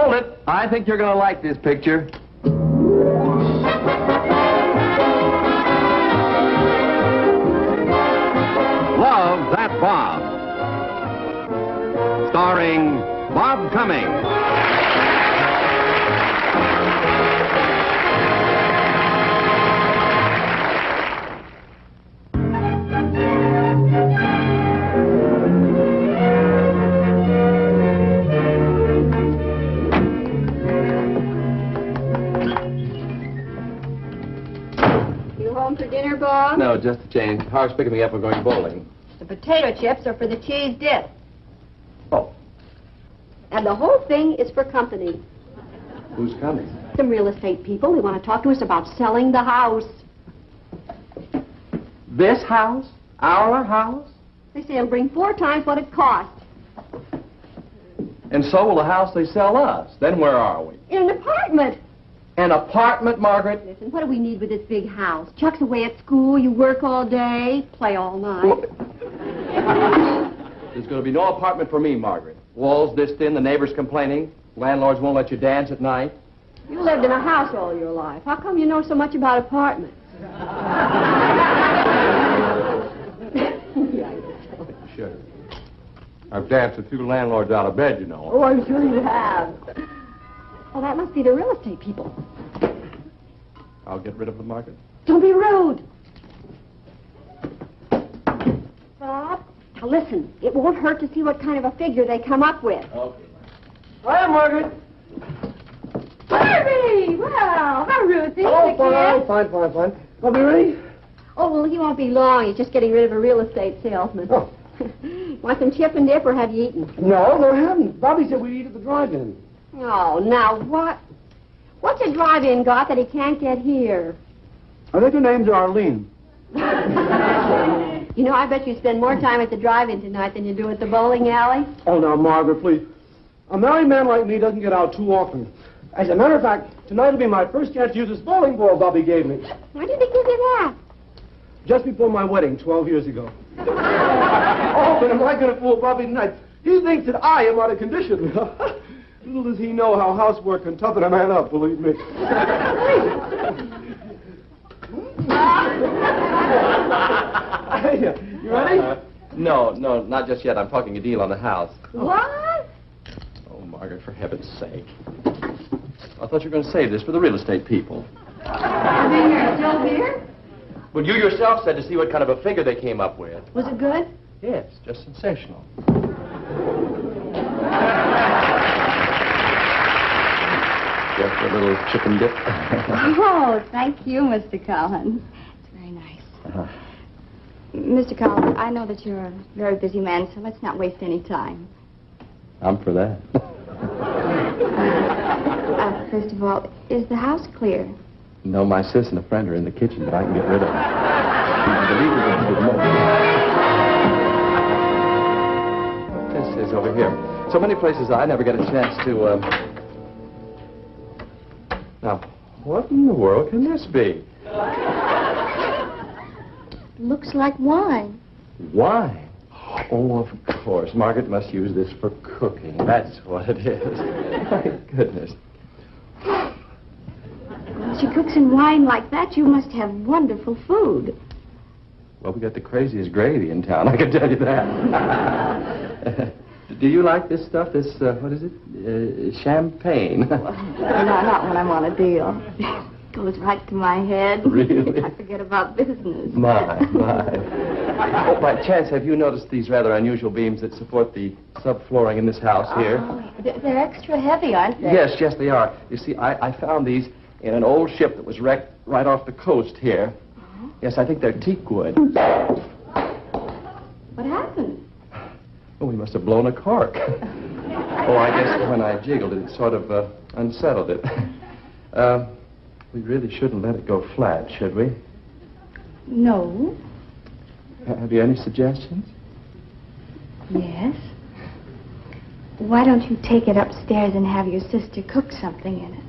Hold it. I think you're going to like this picture. Love That Bob. Starring Bob Cummings. For dinner, Bob? No, just a change. Harv's picking me up. We're going bowling. The potato chips are for the cheese dip. Oh. And the whole thing is for company. Who's coming? Some real estate people. They want to talk to us about selling the house. This house? Our house? They say it'll bring 4 times what it cost. And so will the house they sell us. Then where are we? In an apartment. An apartment, Margaret? Listen, what do we need with this big house? Chuck's away at school, you work all day, play all night. There's going to be no apartment for me, Margaret. Walls this thin, the neighbors complaining. Landlords won't let you dance at night. You lived in a house all your life. How come you know so much about apartments? Sure. I've danced with 2 landlords out of bed, you know. Oh, I'm sure you have. Oh, that must be the real estate people. I'll get rid of them, Margaret. Don't be rude. Bob, now listen, it won't hurt to see what kind of a figure they come up with. Okay. Hiya, Margaret. Harvey! Well, how Ruthie? Oh, fine. I'll be ready? Oh, well, he won't be long. He's just getting rid of a real estate salesman. Oh. Want some chip and dip, or have you eaten? No, I haven't. Bobby said we'd eat at the drive-in. Oh, now what? What's a drive-in got that he can't get here? I think her name's Arlene. You know, I bet you spend more time at the drive-in tonight than you do at the bowling alley. Oh, now, Margaret, please. A married man like me doesn't get out too often. As a matter of fact, tonight will be my first chance to use this bowling ball Bobby gave me. Why did he give you that? Just before my wedding, 12 years ago. Oh, but am I going to fool Bobby tonight? He thinks that I am out of condition. Little does he know how housework can toughen a man up, believe me. You ready? No, not just yet. I'm talking a deal on the house. What? Oh, Margaret, for heaven's sake. I thought you were going to save this for the real estate people. You mean you're still here? Well, you yourself said to see what kind of a figure they came up with. Was it good? Yes, just sensational. Just a little chicken dip. Oh, thank you, Mr. Collins. It's very nice. Mr. Collins, I know that you're a very busy man, so let's not waste any time. I'm for that. First of all, is the house clear? No, my sis and a friend are in the kitchen, but I can get rid of them. This is over here. So many places I never get a chance to, Now, what in the world can this be? Looks like wine. Wine? Oh, of course. Margaret must use this for cooking. That's what it is. My goodness. When she cooks in wine like that, you must have wonderful food. Well, we got the craziest gravy in town, I can tell you that. Do you like this stuff? This, what is it? Champagne. No, not when I'm on a deal. It goes right to my head. Really? I forget about business. My. Oh, by chance, have you noticed these rather unusual beams that support the subflooring in this house here? Oh, they're extra heavy, aren't they? Yes, they are. You see, I found these in an old ship that was wrecked right off the coast here. Uh-huh. Yes, I think they're teak wood. What happened? Oh, we must have blown a cork. Oh, I guess when I jiggled it, it sort of unsettled it. We really shouldn't let it go flat, should we? No. Have you any suggestions? Yes. Why don't you take it upstairs and have your sister cook something in it?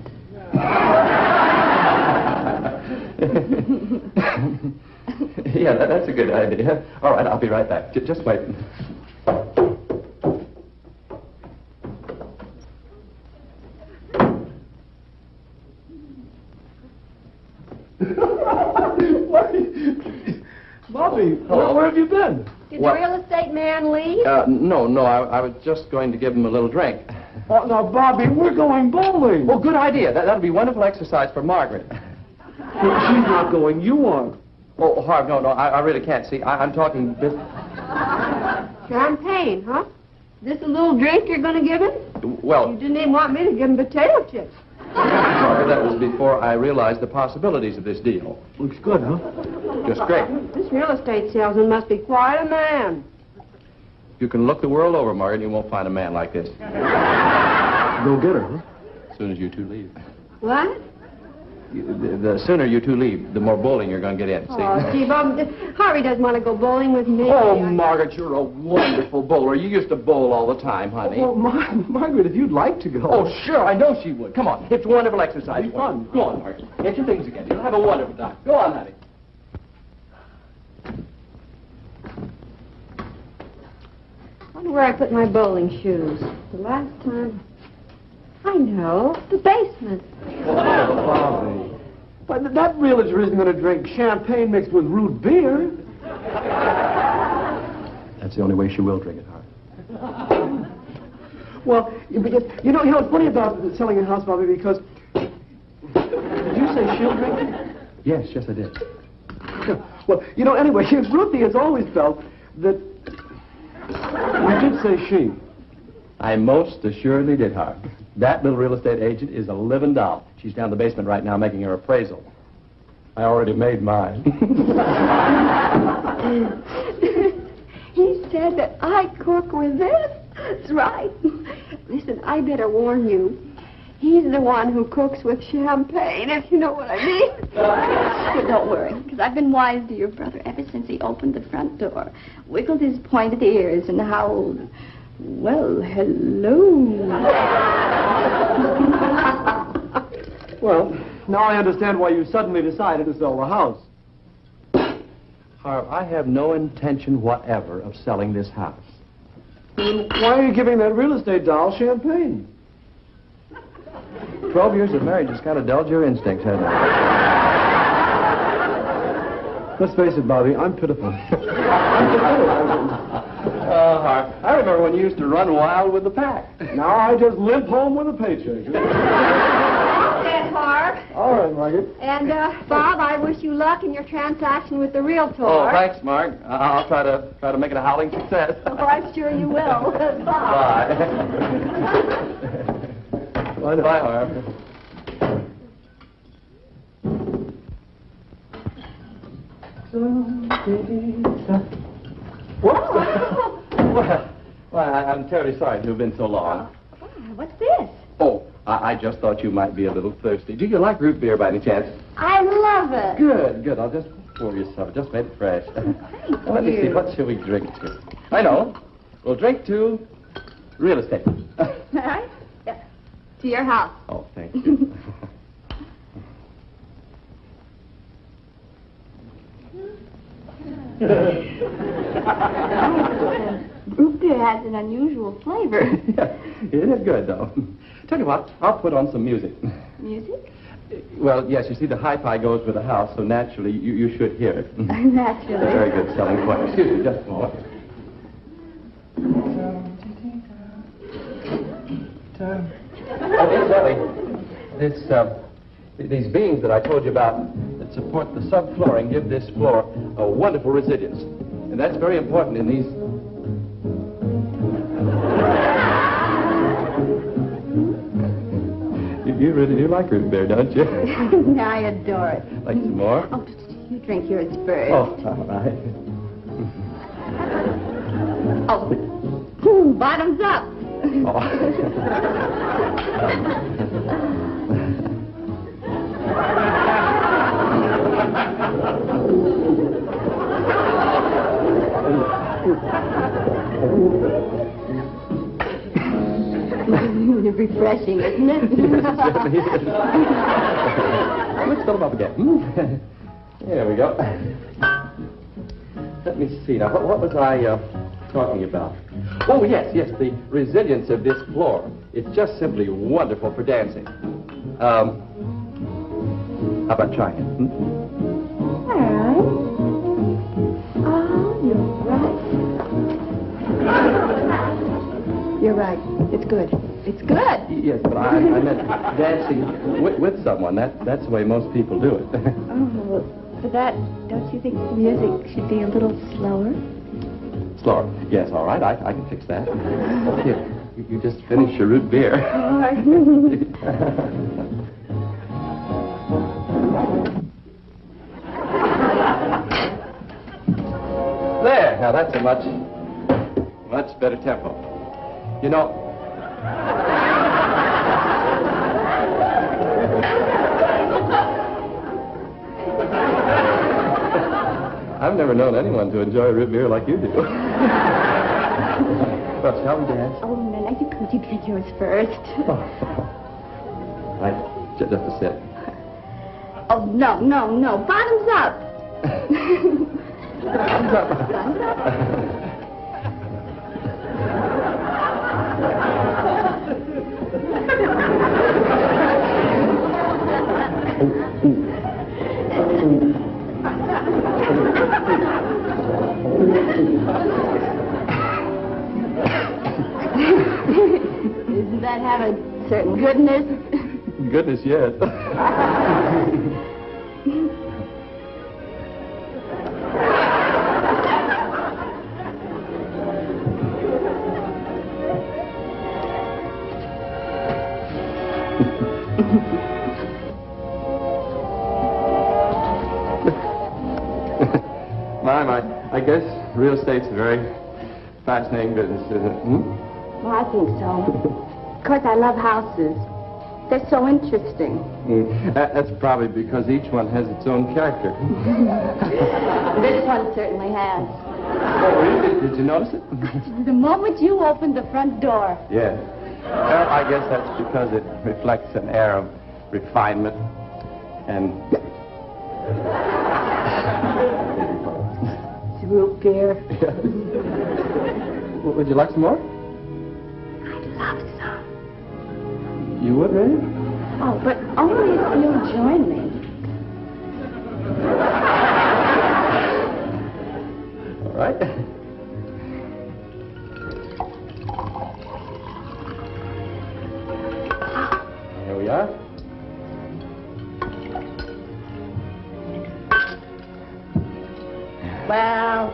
Yeah, that's a good idea. All right, I'll be right back. Just wait. Bobby, where have you been? Did the real estate man leave? No, I was just going to give him a little drink. Oh, now, Bobby, we're going bowling. Oh, good idea. That'll be wonderful exercise for Margaret. Well, she's not going. You are. Oh, Harv, no, I really can't. See, I'm talking business. Champagne, huh? This a little drink you're going to give him? Well, You didn't even want me to give him potato chips. Margaret, that was before I realized the possibilities of this deal. Looks good, huh? Just great. This real estate salesman must be quite a man. You can look the world over, Margaret, and you won't find a man like this. Go get her, huh? As soon as you two leave. What? The sooner you two leave, the more bowling you're going to get in, see? Oh, Steve, Harvey doesn't want to go bowling with me. Oh, Margaret, you're a wonderful bowler. You used to bowl all the time, honey. Well, Margaret, if you'd like to go. Oh, sure, I know she would. Come on, it's wonderful exercise. Be fun. Go on, Margaret. Get your things together. You'll have a wonderful time. Go on, honey. I wonder where I put my bowling shoes. The last time... I know, the basement. Oh, Bobby. But that realtor isn't going to drink champagne mixed with root beer. That's the only way she will drink it, Harv. Well, because, you know, it's funny about selling a house, Bobby, because... Did you say she'll drink it? Yes, I did. Well, you know, anyway, Ruthie has always felt that... You did say she. I most assuredly did, Harv. That little real estate agent is a living doll. She's down in the basement right now making her appraisal. I already made mine. He said that I cook with this. That's right. Listen, I better warn you. He's the one who cooks with champagne, if you know what I mean. But don't worry, because I've been wise to your brother ever since he opened the front door, wiggled his pointed ears, and howled, "Well, hello." Well, now I understand why you suddenly decided to sell the house. Harv, I have no intention whatever of selling this house. Then why are you giving that real estate doll champagne? 12 years of marriage has kind of dulled your instincts, hasn't it? Let's face it, Bobby, I'm pitiful. Harv, I remember when you used to run wild with the pack. Now I just limp home with a paycheck. Okay, Harv. All right, Margaret. And, Bob, I wish you luck in your transaction with the Realtor. Oh, thanks, Mark. I'll try to make it a howling success. Oh, I'm sure you will. Bye. Bye, Harv. Well, I'm terribly sorry to have been so long. What's this? Oh, I just thought you might be a little thirsty. Do you like root beer by any chance? I love it. Good. I'll just pour you some. Just made it fresh. Thank Let me see. What shall we drink to? I know. We'll drink to real estate. All right? Yeah. To your house. Oh, thank you. Root beer has an unusual flavor. It is good, though. Tell you what, I'll put on some music. Music? Well, yes, you see, the hi-fi goes with the house, so naturally you should hear it. Naturally. A very good selling point. Excuse me, just a moment. These beams that I told you about that support the subflooring give this floor a wonderful resilience. And that's very important in these... You really do like root beer, don't you? I adore it. Like some more? Oh, you drink yours first. Oh, all right. Oh, bottoms up. Refreshing, isn't it? Let's fill them up again. There we go. Let me see. Now, what was I talking about? Oh, yes, the resilience of this floor. It's just simply wonderful for dancing. How about trying it? Hmm? All right. Oh, you're right. You're right. It's good. It's good. Yes, but I meant dancing with someone. That's the way most people do it. Oh, for that, don't you think the music should be a little slower? Slower. Yes, all right. I can fix that. Here, you just finished your root beer. All right. There. Now that's a much better tempo. You know. I've never known anyone to enjoy root beer like you do. Well, shall we dance? Oh, no, you drink yours first. Right, just a sip. Oh, no. Bottoms up. Bottoms up. Doesn't that have a certain goodness? Goodness, yes. I guess real estate's a very fascinating business, isn't it? Hmm? Well, I think so. Of course, I love houses. They're so interesting. That's probably because each one has its own character. This one certainly has. Oh, really? Did you notice it? The moment you opened the front door. Yes. Well, I guess that's because it reflects an air of refinement and... Root beer. Would you like some more? I'd love some. You would, really? Oh, but only if you'll join me. All right. Here we are. Well,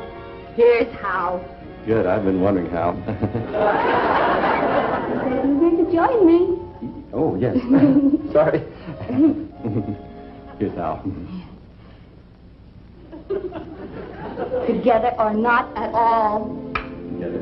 here's how. Good. I've been wondering how. You're going to join me. Oh, yes. Sorry. Here's how. Together or not at all. Together.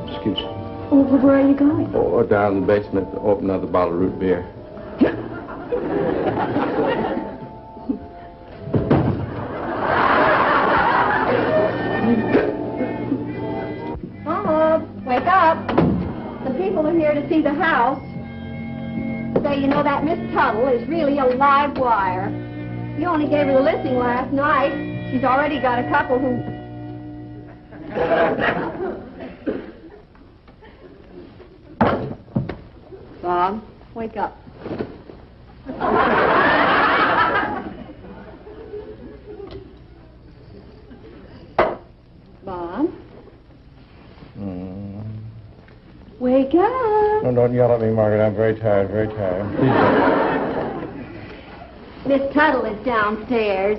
Excuse me. Oh, well, where are you going? Or down in the basement to open another bottle of root beer. Bob, wake up. The people are here to see the house. Say, you know, that Miss Tuttle is really a live wire. You only gave her the listing last night. She's already got a couple who... Bob, wake up. Bob? Wake up. No, don't yell at me, Margaret. I'm very tired, very tired. Please don't. Miss Tuttle is downstairs.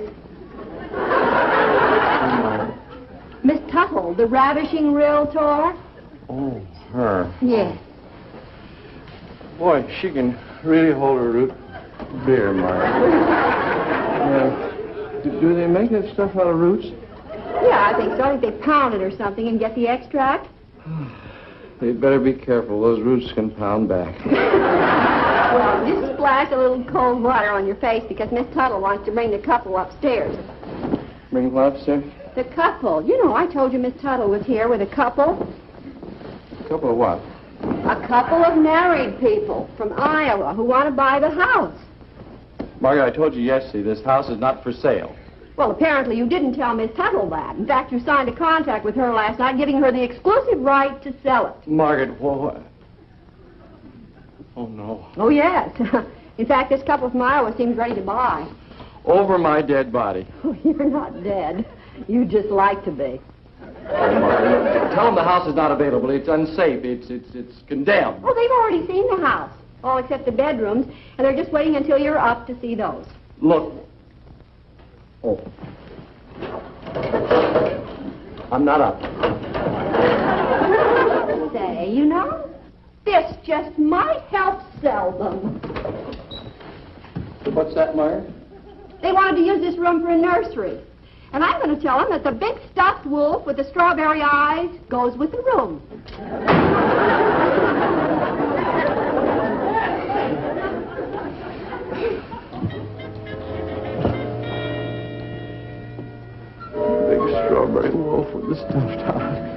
Miss Tuttle, the Ravishing Realtor? Oh, her. Yes. Boy, she can really hold her root beer, Margaret. Do they make that stuff out of roots? Yeah, I think so. I think they pound it or something and get the extract. You'd better be careful. Those roots can pound back. Well, just splash a little cold water on your face because Miss Tuttle wants to bring the couple upstairs. Bring what upstairs? The couple. You know, I told you Miss Tuttle was here with a couple. A couple of what? A couple of married people from Iowa who want to buy the house. Margaret, I told you yesterday this house is not for sale. Well, apparently you didn't tell Miss Tuttle that. In fact, you signed a contract with her last night giving her the exclusive right to sell it. Margaret, what? Oh, no. Oh, yes. In fact, this couple from Iowa seems ready to buy. Over my dead body. Oh, you're not dead. You just like to be. Oh, Margaret, tell them the house is not available. It's unsafe. It's condemned. Oh, they've already seen the house, all except the bedrooms, and they're just waiting until you're up to see those. Look. Oh. I'm not up. Say, you know, this just might help sell them. What's that, Margaret? They wanted to use this room for a nursery. And I'm going to tell them that the big stuffed wolf with the strawberry eyes goes with the room. Big strawberry wolf with the stuffed eyes.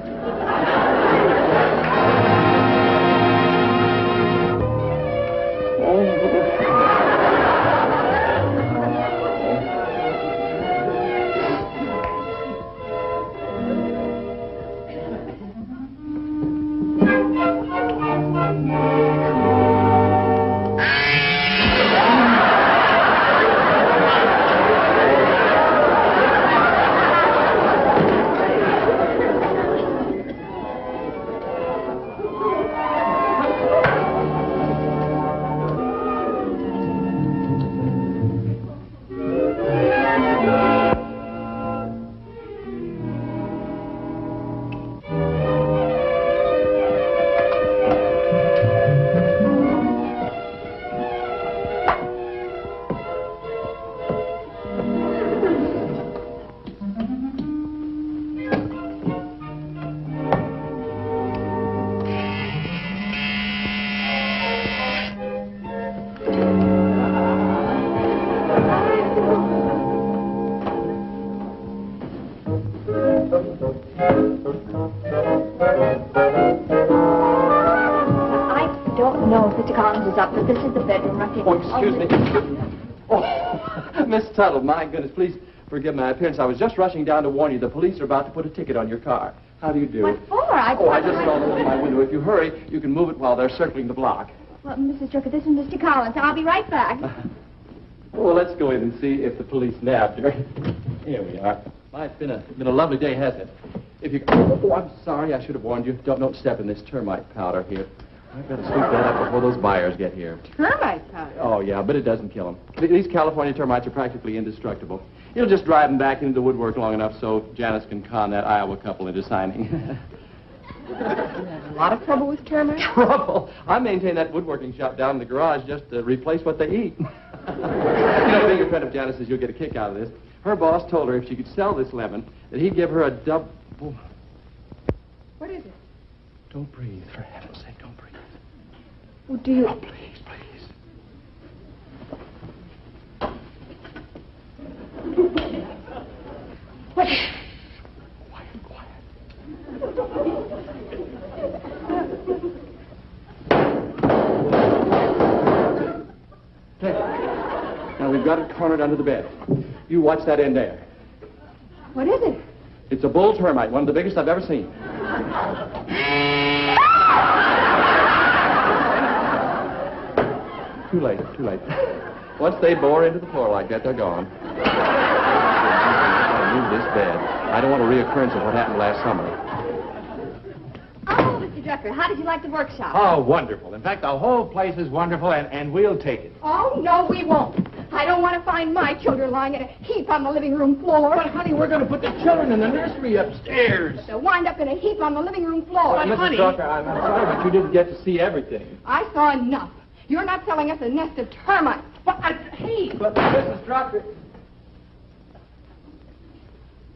This is the bedroom right here. Oh, excuse me. Oh, Miss Tuttle, my goodness, please forgive my appearance. I was just rushing down to warn you. The police are about to put a ticket on your car. How do you do? What for? I just saw them in my window. If you hurry, you can move it while they're circling the block. Well, Mrs. Drucker, this is Mr. Collins. I'll be right back. Well, let's go in and see if the police nabbed her. Here we are. My, it's been a lovely day, hasn't it? If you... Oh, I'm sorry. I should have warned you. Don't step in this termite powder here. I've got to sweep that up before those buyers get here. Termite powder? Oh, yeah, but it doesn't kill them. These California termites are practically indestructible. It'll just drive them back into the woodwork long enough so Janice can con that Iowa couple into signing. You have a lot of trouble with termites? Trouble? I maintain that woodworking shop down in the garage just to replace what they eat. You know, being a friend of Janice's, you'll get a kick out of this. Her boss told her if she could sell this lemon, that he'd give her a double... What is it? Don't breathe, for heaven's sake, don't breathe. Well, do you... Oh, please, please. What? Quiet, quiet. There. Now, we've got it cornered under the bed. You watch that end there. What is it? It's a bull termite, one of the biggest I've ever seen. Too late, too late. Once they bore into the floor like that, they're gone. I'll move this bed. I don't want a reoccurrence of what happened last summer. Oh, Mr. Drucker, how did you like the workshop? Oh, wonderful. In fact, the whole place is wonderful, and we'll take it. Oh, no, we won't. I don't want to find my children lying in a heap on the living room floor. But, honey, we're going to put the children in the nursery upstairs. They'll wind up in a heap on the living room floor. But, honey... Mrs. Drucker, I'm sorry, but you didn't get to see everything. I saw enough. You're not selling us a nest of termites. But, hey... But, Mrs. Drucker...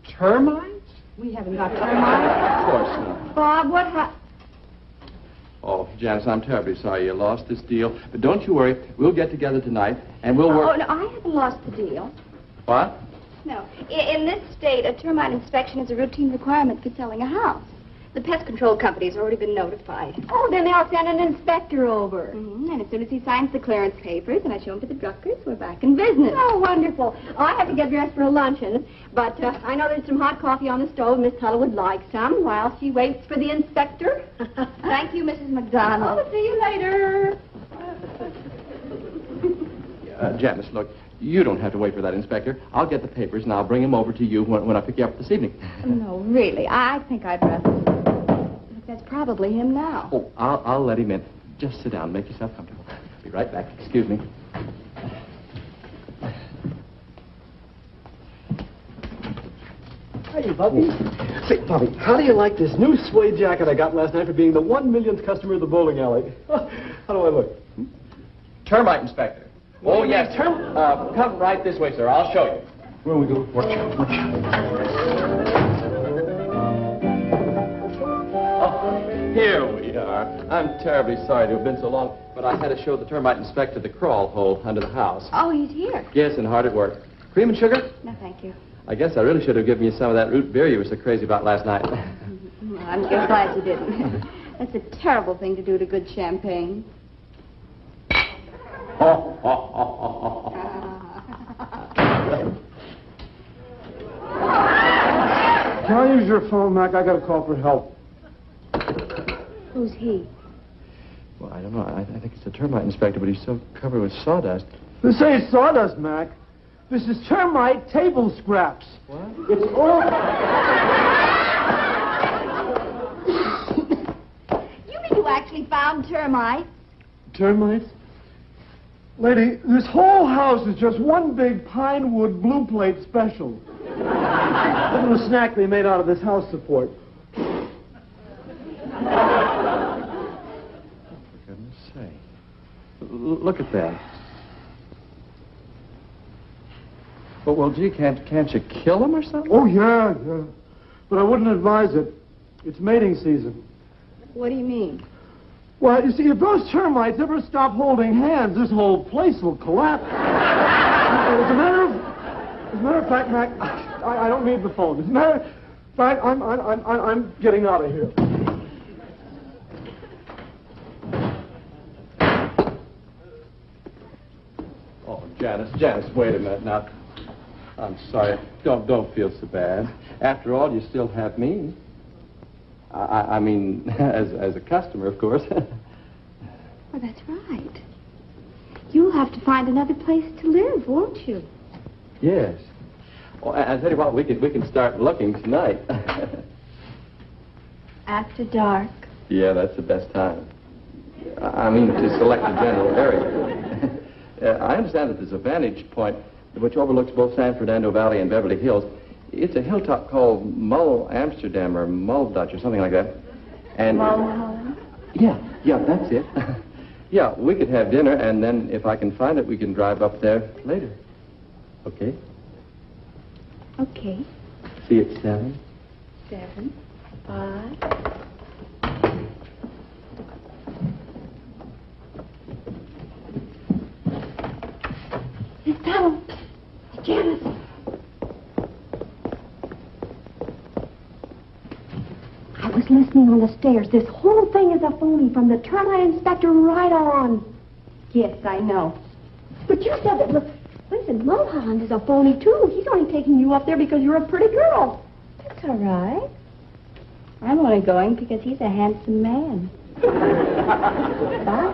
Termites? We haven't got termites. Of course not. Bob, what happened? Oh, Janice, I'm terribly sorry you lost this deal. But don't you worry. We'll get together tonight, and we'll work... Oh, no, I haven't lost the deal. What? No. In this state, a termite inspection is a routine requirement for selling a house. The pest control company's already been notified. Oh, then they'll send an inspector over. And as soon as he signs the clearance papers and I show him to the Druckers, we're back in business. Oh, wonderful. I have to get dressed for a luncheon, but I know there's some hot coffee on the stove. Miss Hull would like some while she waits for the inspector. Thank you, Mrs. MacDonald. Oh, see you later. Janice, look, you don't have to wait for that inspector. I'll get the papers, and I'll bring him over to you when I pick you up this evening. No, really, I think I'd rather... That's probably him now. Oh, I'll let him in. Just sit down. Make yourself comfortable. Be right back. Excuse me. Hey, Bobby. Say, Bobby, how do you like this new suede jacket I got last night for being the 1 millionth customer of the bowling alley? How do I look? Termite inspector. Oh, yes. Come right this way, sir. I'll show you. Where we go? Watch out, watch out. Here we are. I'm terribly sorry to have been so long, but I had to show the termite inspector the crawl hole under the house. Oh, he's here. Yes, and hard at work. Cream and sugar? No, thank you. I guess I really should have given you some of that root beer you were so crazy about last night. Well, I'm just glad you didn't. That's a terrible thing to do to good champagne. Can I use your phone, Mac? I got a call for help. Who's he? Well, I don't know. I think it's the termite inspector, but he's so covered with sawdust. This ain't sawdust, Mac. This is termite table scraps. What? It's all... You mean you actually found termites? Termites? Lady, this whole house is just one big pine wood blue plate special. Look at the snack they made out of this house support. Look at that. Well, gee, can't you kill him or something? Oh, yeah. But I wouldn't advise it. It's mating season. What do you mean? Well, you see, if those termites ever stop holding hands, this whole place will collapse. As a matter of fact, Mac, I don't need the phone. As a matter of fact, I'm getting out of here. Janice, wait a minute now. I'm sorry. Don't feel so bad. After all, you still have me. I mean, as a customer, of course. Well, that's right. You'll have to find another place to live, won't you? Yes. Oh, I tell you what, we can start looking tonight. After dark. Yeah, that's the best time. I mean, to select a general area. I understand that there's a vantage point which overlooks both San Fernando Valley and Beverly Hills. It's a hilltop called Mull Amsterdam or Mull Dutch or something like that. And Mulholland? Yeah, that's it. Yeah, we could have dinner, and then if I can find it, we can drive up there later. Okay? Okay. See you at 7. 7, 5. Miss Donald. Janice. I was listening on the stairs. This whole thing is a phony from the termite inspector right on. Yes, I know. But you said that, listen, Mulholland is a phony, too. He's only taking you up there because you're a pretty girl. That's all right. I'm only going because he's a handsome man. Bye.